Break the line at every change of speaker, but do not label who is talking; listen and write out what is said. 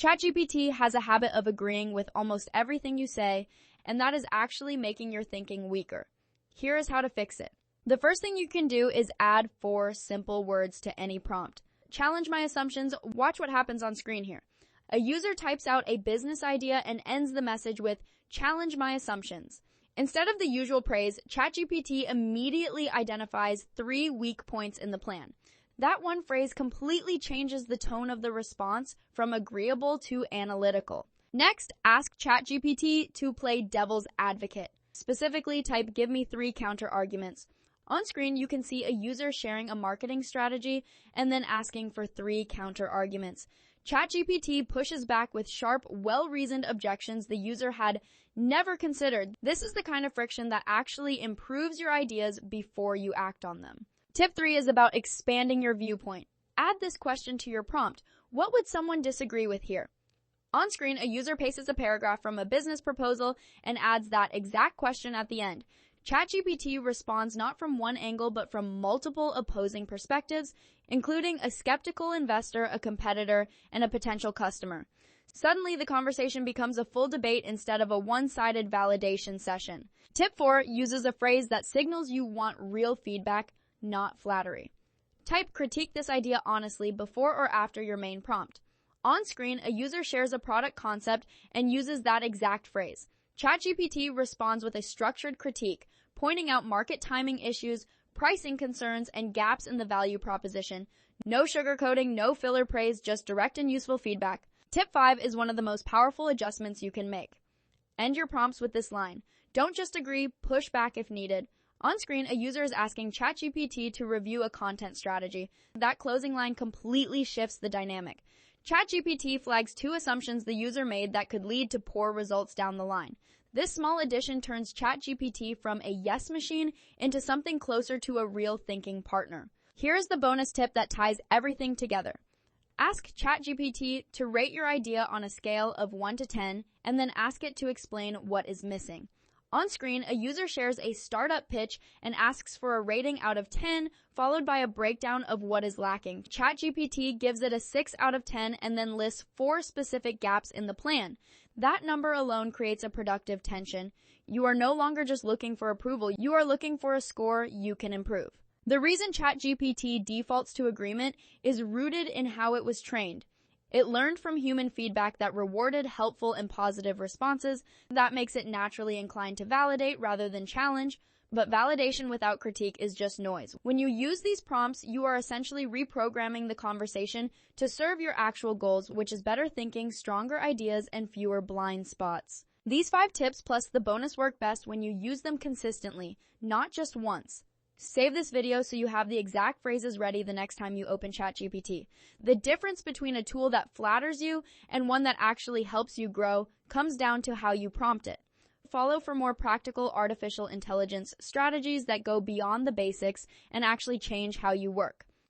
ChatGPT has a habit of agreeing with almost everything you say, and that is actually making your thinking weaker. Here is how to fix it. The first thing you can do is add 4 simple words to any prompt. Challenge my assumptions. Watch what happens on screen here. A user types out a business idea and ends the message with, "Challenge my assumptions." Instead of the usual praise, ChatGPT immediately identifies 3 weak points in the plan. That one phrase completely changes the tone of the response from agreeable to analytical. Next, ask ChatGPT to play devil's advocate. Specifically, type, "Give me 3 counterarguments." On screen, you can see a user sharing a marketing strategy and then asking for 3 counterarguments. ChatGPT pushes back with sharp, well-reasoned objections the user had never considered. This is the kind of friction that actually improves your ideas before you act on them. Tip 3 is about expanding your viewpoint. Add this question to your prompt. What would someone disagree with here? On screen, a user pastes a paragraph from a business proposal and adds that exact question at the end. ChatGPT responds not from one angle, but from multiple opposing perspectives, including a skeptical investor, a competitor, and a potential customer. Suddenly, the conversation becomes a full debate instead of a one-sided validation session. Tip 4 uses a phrase that signals you want real feedback, not flattery. Type, "Critique this idea honestly" before or after your main prompt. On screen, a user shares a product concept and uses that exact phrase. ChatGPT responds with a structured critique, pointing out market timing issues, pricing concerns, and gaps in the value proposition. No sugarcoating, no filler praise, just direct and useful feedback. Tip 5 is one of the most powerful adjustments you can make. End your prompts with this line. Don't just agree, push back if needed. On screen, a user is asking ChatGPT to review a content strategy. That closing line completely shifts the dynamic. ChatGPT flags 2 assumptions the user made that could lead to poor results down the line. This small addition turns ChatGPT from a yes machine into something closer to a real thinking partner. Here's the bonus tip that ties everything together. Ask ChatGPT to rate your idea on a scale of 1 to 10, and then ask it to explain what is missing. On screen, a user shares a startup pitch and asks for a rating out of 10, followed by a breakdown of what is lacking. ChatGPT gives it a 6 out of 10 and then lists 4 specific gaps in the plan. That number alone creates a productive tension. You are no longer just looking for approval, you are looking for a score you can improve. The reason ChatGPT defaults to agreement is rooted in how it was trained. It learned from human feedback that rewarded helpful and positive responses. That makes it naturally inclined to validate rather than challenge, but validation without critique is just noise. When you use these prompts, you are essentially reprogramming the conversation to serve your actual goals, which is better thinking, stronger ideas, and fewer blind spots. These 5 tips plus the bonus work best when you use them consistently, not just once. Save this video so you have the exact phrases ready the next time you open ChatGPT. The difference between a tool that flatters you and one that actually helps you grow comes down to how you prompt it. Follow for more practical artificial intelligence strategies that go beyond the basics and actually change how you work.